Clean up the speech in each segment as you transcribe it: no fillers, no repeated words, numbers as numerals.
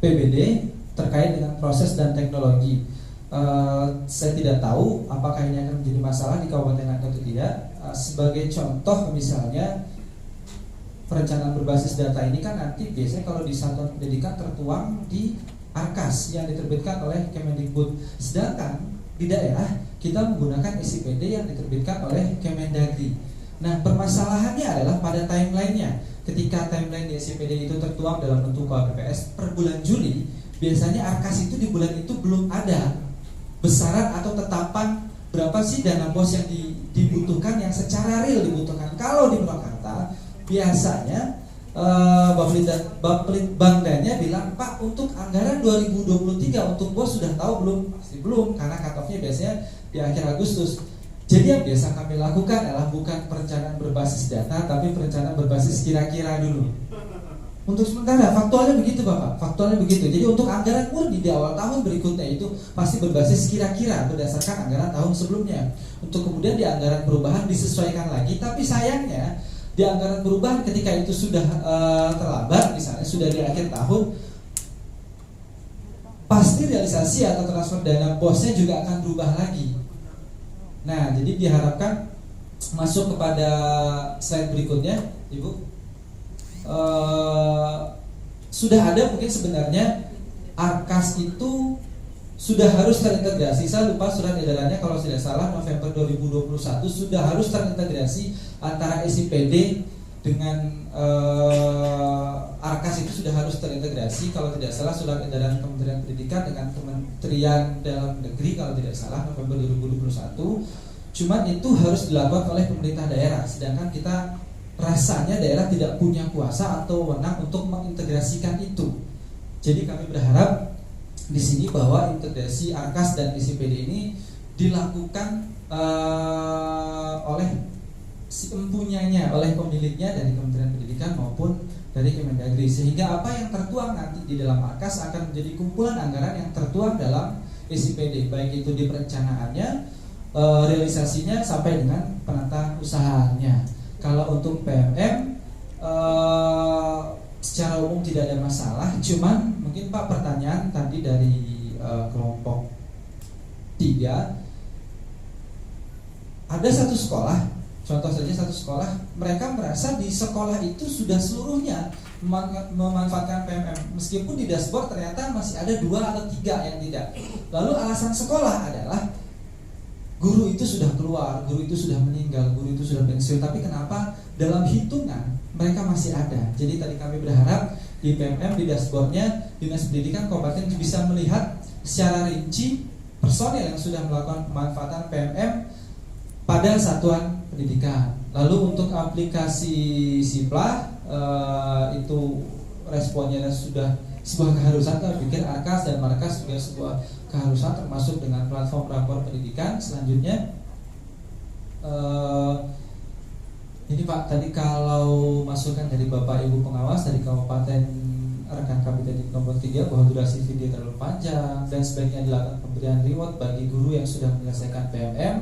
PBD terkait dengan proses dan teknologi. Saya tidak tahu apakah ini akan menjadi masalah di Kabupaten Nganjuk atau tidak. Sebagai contoh misalnya, perencanaan berbasis data ini kan nanti biasanya kalau di satuan pendidikan tertuang di ARKAS yang diterbitkan oleh Kemendikbud. Sedangkan di daerah kita menggunakan SIPD yang diterbitkan oleh Kemendagri. Nah, permasalahannya adalah pada timelinenya. Ketika timeline di SIPD itu tertuang dalam bentuk KPPS per bulan Juli, biasanya ARKAS itu di bulan itu belum ada besaran atau tetapan berapa sih dana BOS yang dibutuhkan, yang secara real dibutuhkan. Kalau di Purwakarta biasanya Bapelitbangdanya bilang, Pak, untuk anggaran 2023 untuk BOS sudah tahu belum? Pasti belum, karena cut-off-nya biasanya di akhir Agustus. Jadi yang biasa kami lakukan adalah bukan perencanaan berbasis data, tapi perencanaan berbasis kira-kira dulu. Untuk sementara faktualnya begitu Bapak, faktualnya begitu. Jadi untuk anggaran murni di awal tahun berikutnya itu pasti berbasis kira-kira berdasarkan anggaran tahun sebelumnya. Untuk kemudian di anggaran perubahan disesuaikan lagi. Tapi sayangnya di anggaran perubahan ketika itu sudah terlambat, misalnya sudah di akhir tahun, pasti realisasi atau transfer dana BOS-nya juga akan berubah lagi. Nah, jadi diharapkan masuk kepada slide berikutnya, Ibu. Sudah ada mungkin sebenarnya ARKAS itu sudah harus terintegrasi. Saya lupa surat edarannya, kalau tidak salah November 2021 sudah harus terintegrasi antara SIPD dengan ARKAS, itu sudah harus terintegrasi. Kalau tidak salah surat edaran Kementerian Pendidikan dengan Kementerian Dalam Negeri kalau tidak salah November 2021. Cuman itu harus dilakukan oleh pemerintah daerah, sedangkan kita rasanya daerah tidak punya kuasa atau wewenang untuk mengintegrasikan itu. Jadi kami berharap di sini bahwa integrasi ARKAS dan SIPD ini dilakukan oleh si empunyanya, oleh pemiliknya dari Kementerian Pendidikan maupun dari Kemendagri, sehingga apa yang tertuang nanti di dalam ARKAS akan menjadi kumpulan anggaran yang tertuang dalam SIPD, baik itu di perencanaannya, realisasinya sampai dengan penata usahanya. Kalau untuk PMM secara umum tidak ada masalah, cuman mungkin Pak pertanyaan tadi dari kelompok 3, ada satu sekolah, contoh saja satu sekolah, mereka merasa di sekolah itu sudah seluruhnya memanfaatkan PMM, meskipun di dashboard ternyata masih ada 2 atau 3 yang tidak. Lalu alasan sekolah adalah guru itu sudah keluar, guru itu sudah meninggal, guru itu sudah pensiun, tapi kenapa dalam hitungan mereka masih ada. Jadi tadi kami berharap di PMM, di dashboardnya Dinas Pendidikan Kabupaten bisa melihat secara rinci personel yang sudah melakukan pemanfaatan PMM pada satuan pendidikan. Lalu untuk aplikasi Siplah itu responnya sudah sebuah keharusan. Kami pikir ARKAS dan Markas juga sebuah keharusan, termasuk dengan platform rapor pendidikan. Selanjutnya ini Pak, tadi kalau masukan dari Bapak Ibu pengawas dari Kabupaten rekan kami tadi nomor 3 bahwa durasi video terlalu panjang dan sebaiknya dilakukan pemberian reward bagi guru yang sudah menyelesaikan PMM,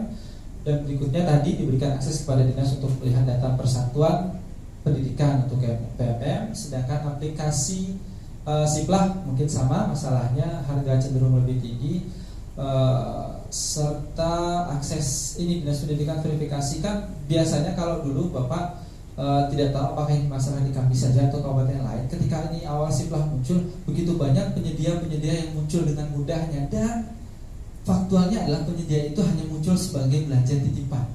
dan berikutnya tadi diberikan akses kepada dinas untuk melihat data persatuan pendidikan untuk PMM, sedangkan aplikasi Siplah mungkin sama masalahnya, harga cenderung lebih tinggi, serta akses ini Dinas Pendidikan verifikasikan. Biasanya kalau dulu Bapak tidak tahu apakah ini masalah di kami saja atau kabupaten lain, ketika ini awal Siplah muncul, begitu banyak penyedia-penyedia yang muncul dengan mudahnya, dan faktualnya adalah penyedia itu hanya muncul sebagai belanja titipan.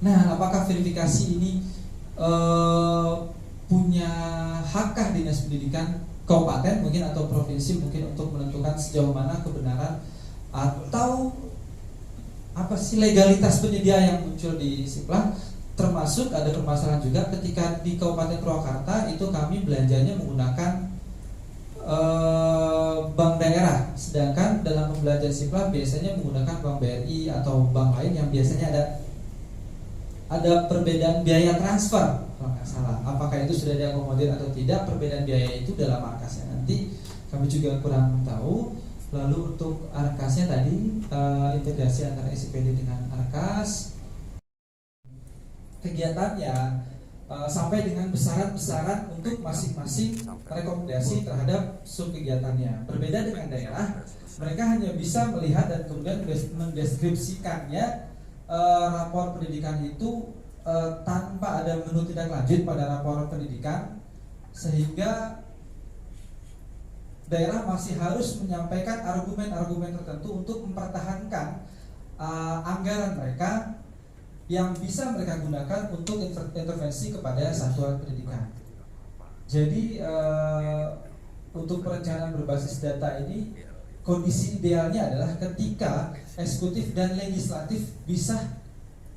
Nah, apakah verifikasi ini punya hakkah Dinas Pendidikan kabupaten mungkin atau provinsi mungkin untuk menentukan sejauh mana kebenaran atau apa sih legalitas penyedia yang muncul di Siplah? Termasuk ada permasalahan juga ketika di Kabupaten Purwakarta itu kami belanjanya menggunakan bank daerah, sedangkan dalam pembelanjaan Siplah biasanya menggunakan bank BRI atau bank lain yang biasanya ada perbedaan biaya transfer kalau nggak salah. Apakah itu sudah diakomodir atau tidak perbedaan biaya itu dalam ARKASnya, nanti kami juga kurang tahu. Lalu untuk ARKASnya tadi integrasi antara SIPD dengan ARKAS, kegiatannya sampai dengan besaran-besaran untuk masing-masing rekomendasi terhadap subkegiatannya. Berbeda dengan daerah, mereka hanya bisa melihat dan kemudian mendeskripsikannya rapor pendidikan itu tanpa ada menu tindak lanjut pada rapor pendidikan, sehingga daerah masih harus menyampaikan argumen-argumen tertentu untuk mempertahankan anggaran mereka yang bisa mereka gunakan untuk intervensi kepada satuan pendidikan. Jadi untuk perencanaan berbasis data ini, kondisi idealnya adalah ketika eksekutif dan legislatif bisa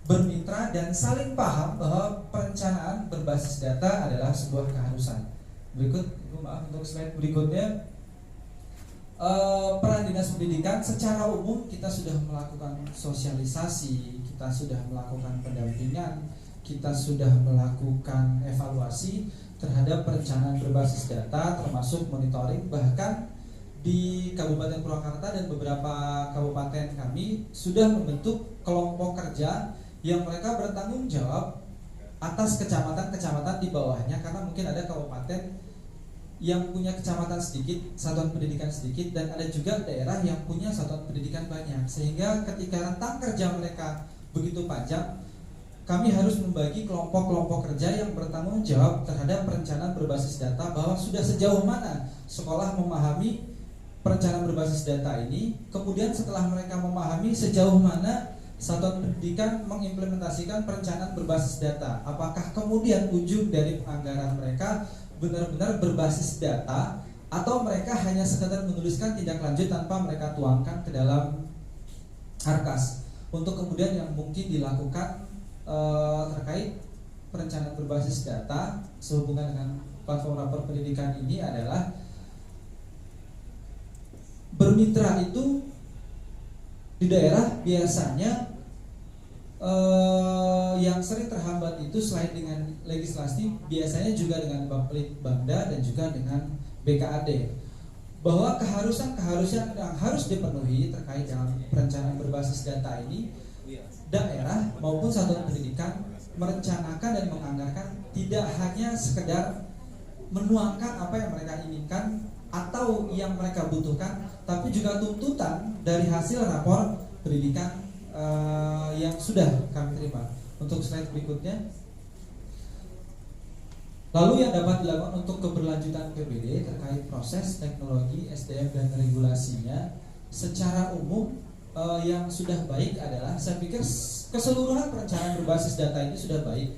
bermitra dan saling paham bahwa perencanaan berbasis data adalah sebuah keharusan. Berikut, maaf untuk slide berikutnya. Peran dinas pendidikan secara umum kita sudah melakukan sosialisasi, kita sudah melakukan pendampingan, kita sudah melakukan evaluasi terhadap perencanaan berbasis data, termasuk monitoring. Bahkan di Kabupaten Purwakarta dan beberapa kabupaten kami sudah membentuk kelompok kerja yang mereka bertanggung jawab atas kecamatan-kecamatan di bawahnya, karena mungkin ada kabupaten yang punya kecamatan sedikit, satuan pendidikan sedikit, dan ada juga daerah yang punya satuan pendidikan banyak. Sehingga ketika rentang kerja mereka begitu panjang, kami harus membagi kelompok-kelompok kerja yang bertanggung jawab terhadap perencanaan berbasis data, bahwa sudah sejauh mana sekolah memahami perencanaan berbasis data ini. Kemudian setelah mereka memahami, sejauh mana satuan pendidikan mengimplementasikan perencanaan berbasis data. Apakah kemudian ujung dari penganggaran mereka benar-benar berbasis data, atau mereka hanya sekadar menuliskan tindak lanjut tanpa mereka tuangkan ke dalam Arkas. Untuk kemudian yang mungkin dilakukan terkait perencanaan berbasis data sehubungan dengan platform rapor pendidikan ini adalah bermitra itu di daerah biasanya yang sering terhambat itu selain dengan legislasi, biasanya juga dengan Bapelitbangda dan juga dengan BKAD. Bahwa keharusan yang harus dipenuhi terkait dengan perencanaan berbasis data ini, daerah maupun satuan pendidikan merencanakan dan menganggarkan tidak hanya sekedar menuangkan apa yang mereka inginkan atau yang mereka butuhkan, tapi juga tuntutan dari hasil rapor pendidikan yang sudah kami terima. Untuk slide berikutnya. Lalu yang dapat dilakukan untuk keberlanjutan PBD terkait proses, teknologi, SDM dan regulasinya secara umum yang sudah baik adalah, saya pikir keseluruhan perencanaan berbasis data ini sudah baik.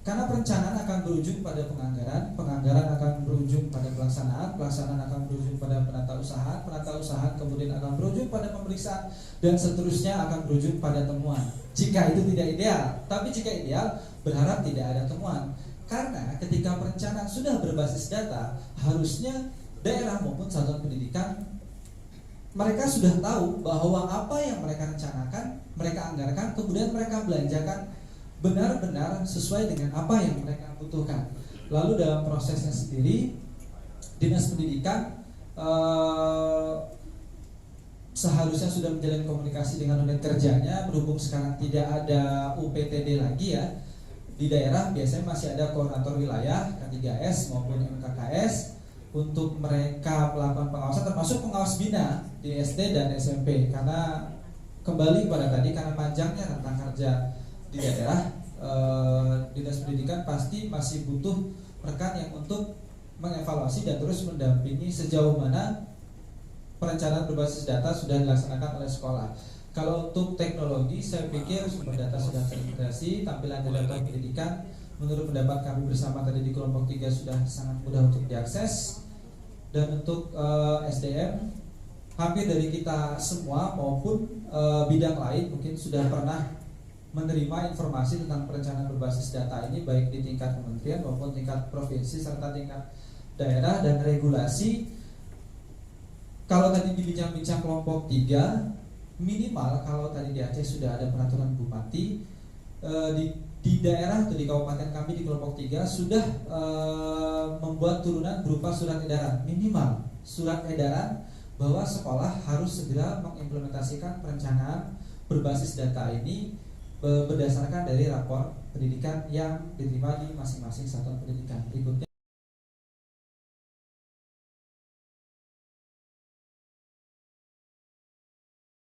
Karena perencanaan akan berujung pada penganggaran akan berujung pada pelaksanaan akan berujung pada penata usaha kemudian akan berujung pada pemeriksaan, dan seterusnya akan berujung pada temuan. Jika itu tidak ideal, tapi jika ideal, berharap tidak ada temuan. Karena ketika perencanaan sudah berbasis data, harusnya daerah maupun satuan pendidikan mereka sudah tahu bahwa apa yang mereka rencanakan, mereka anggarkan, kemudian mereka belanjakan benar-benar sesuai dengan apa yang mereka butuhkan. Lalu dalam prosesnya sendiri, dinas pendidikan seharusnya sudah menjalin komunikasi dengan unit kerjanya. Berhubung sekarang tidak ada UPTD lagi ya, di daerah biasanya masih ada koordinator wilayah K3S maupun MKKS untuk mereka melakukan pengawasan, termasuk pengawas bina di SD dan SMP. Karena kembali kepada tadi, karena panjangnya rentang kerja di daerah, dinas pendidikan pasti masih butuh rekan yang untuk mengevaluasi dan terus mendampingi sejauh mana perencanaan berbasis data sudah dilaksanakan oleh sekolah. Kalau untuk teknologi, saya pikir sumber data sudah terintegrasi, tampilan data pendidikan menurut pendapat kami bersama tadi di kelompok 3 sudah sangat mudah untuk diakses. Dan untuk SDM, hampir dari kita semua maupun bidang lain mungkin sudah pernah menerima informasi tentang perencanaan berbasis data ini, baik di tingkat kementerian maupun tingkat provinsi serta tingkat daerah. Dan regulasi, kalau tadi dibincang-bincang kelompok 3, minimal kalau tadi di Aceh sudah ada peraturan bupati, di daerah atau di kabupaten kami di kelompok 3 sudah membuat turunan berupa surat edaran, minimal surat edaran bahwa sekolah harus segera mengimplementasikan perencanaan berbasis data ini berdasarkan dari rapor pendidikan yang diterima di masing-masing satuan pendidikan.